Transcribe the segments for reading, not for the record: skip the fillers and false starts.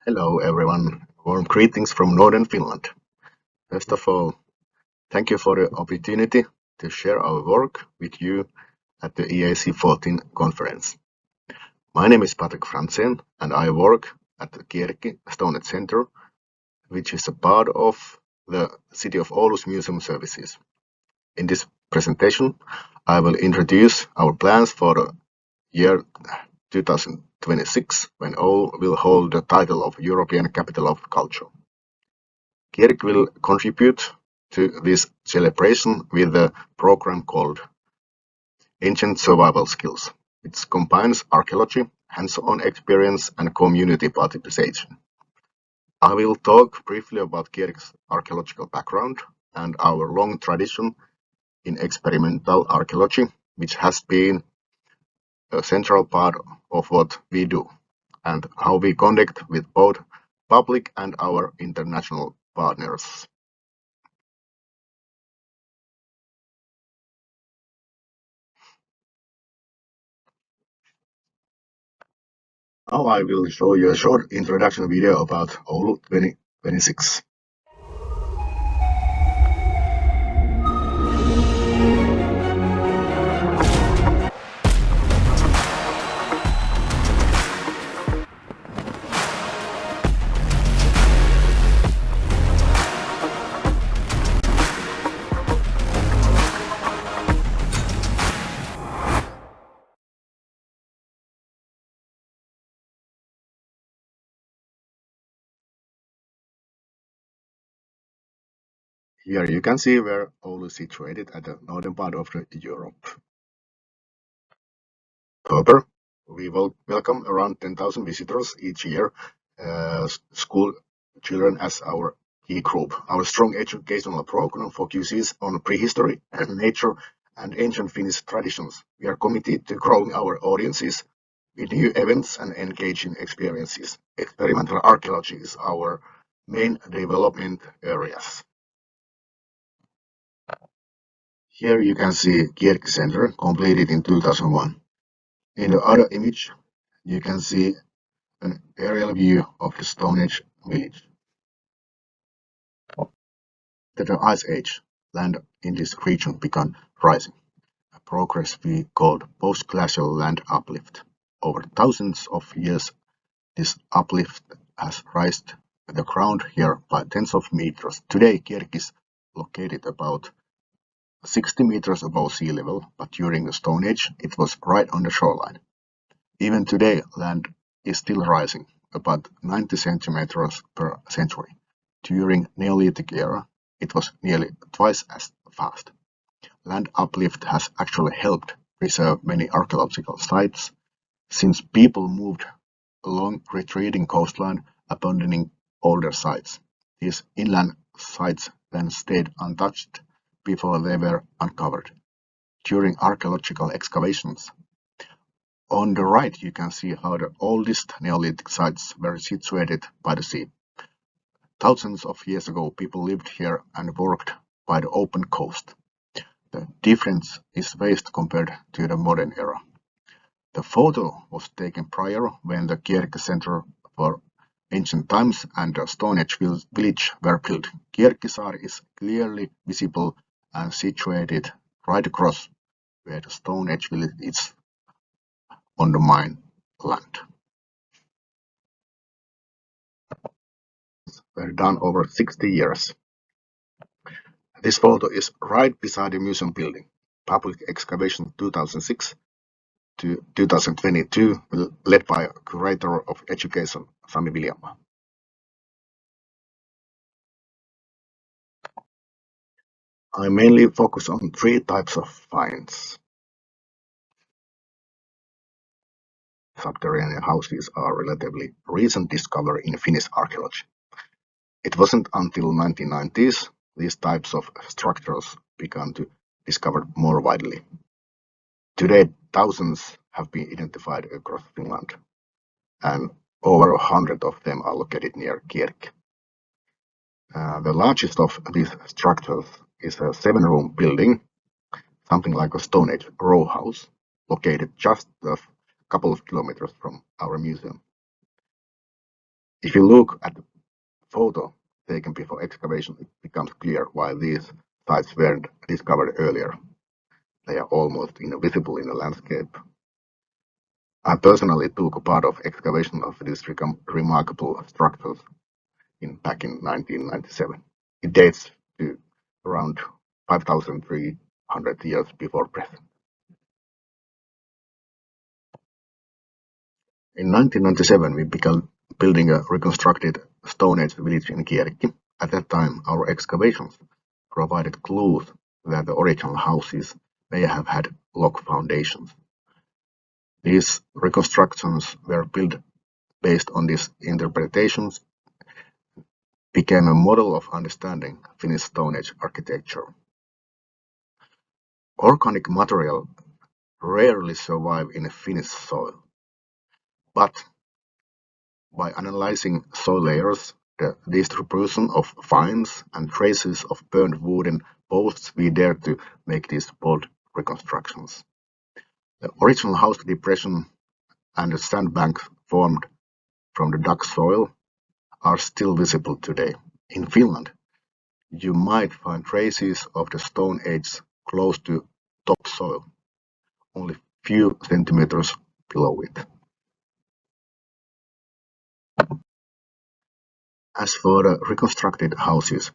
Hello everyone, warm greetings from northern Finland. First of all, thank you for the opportunity to share our work with you at the EAC 14 conference. My name is Patrik Franzén and I work at the Kierikki Stone Center, which is a part of the City of Oulu's museum services. In this presentation, I will introduce our plans for the year 2026, when Oulu will hold the title of European Capital of Culture. Kierikki will contribute to this celebration with a program called Ancient Survival Skills, which combines archaeology, hands-on experience, and community participation. I will talk briefly about Kierikki's archaeological background and our long tradition in experimental archaeology, which has been a central part of what we do, and how we connect with both public and our international partners. Now I will show you a short introduction video about Oulu 2026. Here you can see where Oulu is situated at the northern part of Europe. However, we will welcome around 10,000 visitors each year, school children as our key group. Our strong educational program focuses on prehistory and nature and ancient Finnish traditions. We are committed to growing our audiences with new events and engaging experiences. Experimental archaeology is our main development areas. Here you can see Kierikki Center, completed in 2001. In the other image, you can see an aerial view of the Stone Age village. After the Ice Age, land in this region began rising, a progress we called post-glacial land uplift. Over thousands of years, this uplift has raised the ground here by tens of meters. Today, Kierikki is located about 60 meters above sea level, but during the Stone Age, it was right on the shoreline. Even today, land is still rising, about 90 centimeters per century. During Neolithic era, it was nearly twice as fast. Land uplift has actually helped preserve many archaeological sites, since people moved along retreating coastline, abandoning older sites. These inland sites then stayed untouched before they were uncovered. During archaeological excavations, on the right you can see how the oldest Neolithic sites were situated by the sea. Thousands of years ago, people lived here and worked by the open coast. The difference is vast compared to the modern era. The photo was taken prior, when the Kierikki Center for Ancient Times and the Stone Age village were built. Kierikkisaari is clearly visible and situated right across where the Stone Age village is on the mine land. Were done over 60 years. This photo is right beside the museum building. Public excavation 2006 to 2022, led by Curator of Education Sami Viljama. I mainly focus on three types of finds. Subterranean houses are a relatively recent discovery in Finnish archaeology. It wasn't until 1990s these types of structures began to discovered more widely. Today, thousands have been identified across Finland, and over 100 of them are located near Kierikki. The largest of these structures is a 7-room building, something like a Stone Age row house, located just a couple of kilometers from our museum. If you look at the photo taken before excavation, it becomes clear why these sites weren't discovered earlier. They are almost invisible in the landscape. I personally took part of excavation of these remarkable structures back in 1997. It dates to around 5,300 years before present. In 1997, we began building a reconstructed Stone Age village in Kierikki. At that time, our excavations provided clues that the original houses may have had log foundations. These reconstructions were built based on these interpretations, became a model of understanding Finnish Stone Age architecture. Organic material rarely survive in Finnish soil, but by analyzing soil layers, the distribution of fines, and traces of burned wooden posts, we dare to make these bold reconstructions. The original house depression and the sandbanks formed from the dug soil are still visible today. In Finland, you might find traces of the Stone Age close to topsoil, only few centimeters below it. As for the reconstructed houses,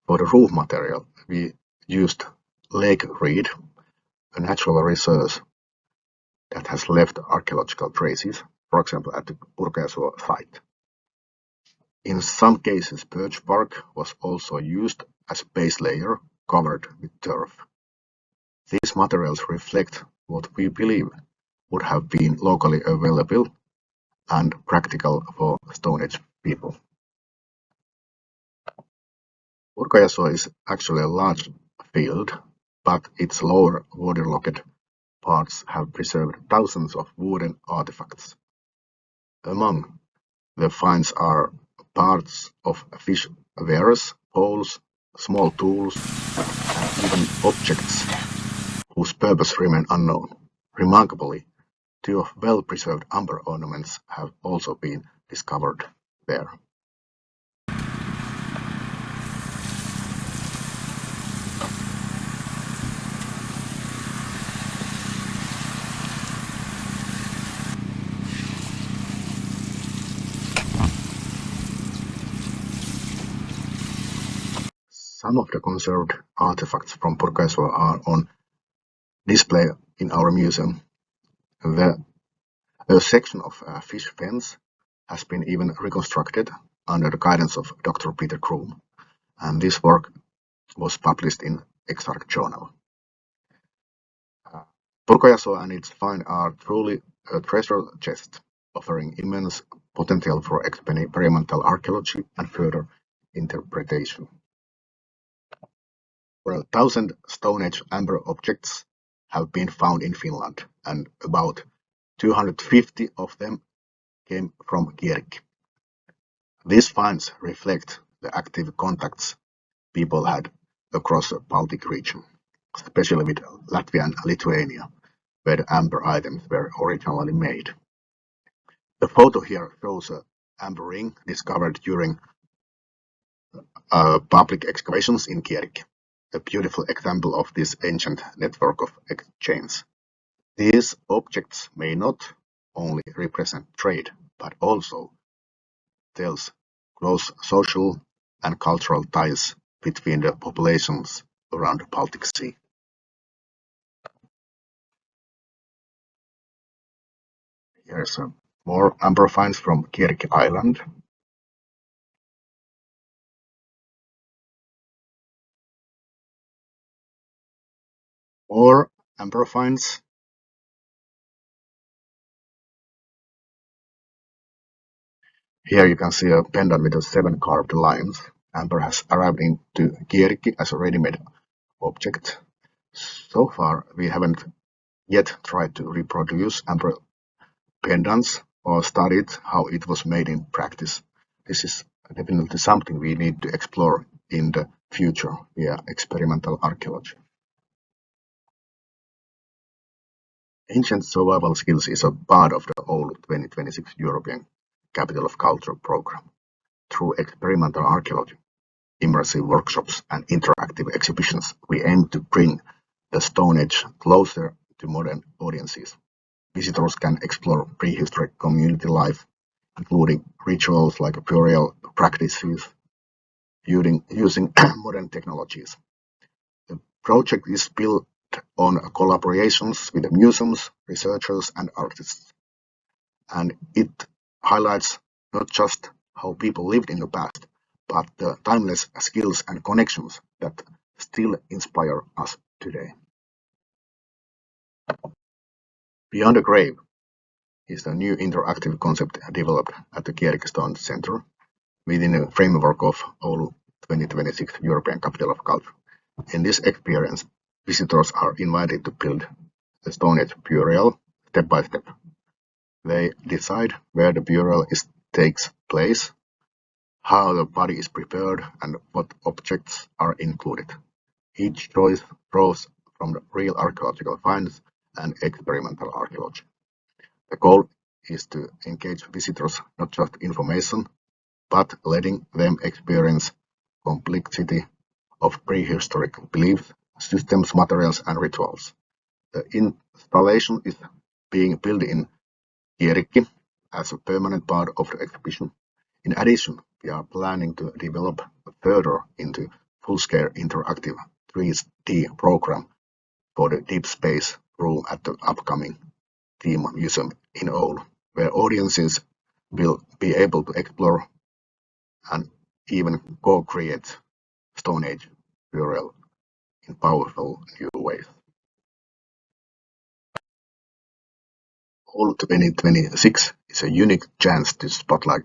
for the roof material, we used lake reed, a natural resource that has left archaeological traces, for example at the Purkeasuo site. In some cases, birch bark was also used as base layer covered with turf. These materials reflect what we believe would have been locally available and practical for Stone Age people. Purkeasuo is actually a large field, but its lower waterlogged parts have preserved thousands of wooden artifacts. Among the finds are parts of fish weirs, poles, small tools, and even objects whose purpose remain unknown. Remarkably, two of well-preserved amber ornaments have also been discovered there. Some of the conserved artifacts from Purkeasuo are on display in our museum. A section of a fish fence has been even reconstructed under the guidance of Dr. Peter Kroom, and this work was published in Exarch Journal. Purkeasuo and its find are truly a treasure chest, offering immense potential for experimental archaeology and further interpretation. Well, 1,000 Stone Age amber objects have been found in Finland, and about 250 of them came from Kierikki. These finds reflect the active contacts people had across the Baltic region, especially with Latvia and Lithuania, where the amber items were originally made. The photo here shows an amber ring discovered during public excavations in Kierikki, a beautiful example of this ancient network of exchange. These objects may not only represent trade, but also tells close social and cultural ties between the populations around the Baltic Sea. Here's more amber finds from Kierikki Island. More amber finds. Here you can see a pendant with 7 carved lions. Amber has arrived into Kierikki as a ready-made object. So far, we haven't yet tried to reproduce amber pendants or studied how it was made in practice. This is definitely something we need to explore in the future via experimental archaeology. Ancient survival skills is a part of the Oulu 2026 European Capital of Culture program. Through experimental archaeology, immersive workshops, and interactive exhibitions, we aim to bring the Stone Age closer to modern audiences. Visitors can explore prehistoric community life, including rituals like burial practices, using modern technologies. The project is built on collaborations with museums, researchers, and artists, and it highlights not just how people lived in the past, but the timeless skills and connections that still inspire us today. Beyond the Grave is a new interactive concept developed at the Kierikki Stone Center within the framework of Oulu 2026 European Capital of Culture. In this experience, visitors are invited to build the Stone Age burial step by step. They decide where the burial takes place, how the body is prepared, and what objects are included. Each choice draws from the real archaeological finds and experimental archaeology. The goal is to engage visitors not just information, but letting them experience complexity of prehistoric beliefs, systems, materials, and rituals. The installation is being built in Kierikki as a permanent part of the exhibition. In addition, we are planning to develop further into full-scale interactive 3D program for the Deep Space room at the upcoming theme museum in Oulu, where audiences will be able to explore and even co-create Stone Age burial in powerful new ways. Oulu 2026 is a unique chance to spotlight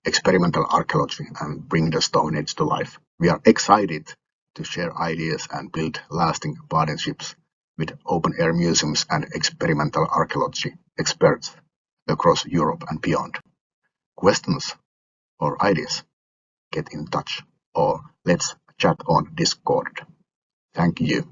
experimental archaeology and bring the Stone Age to life. We are excited to share ideas and build lasting partnerships with open-air museums and experimental archaeology experts across Europe and beyond. Questions or ideas? Get in touch or let's chat on Discord. Thank you.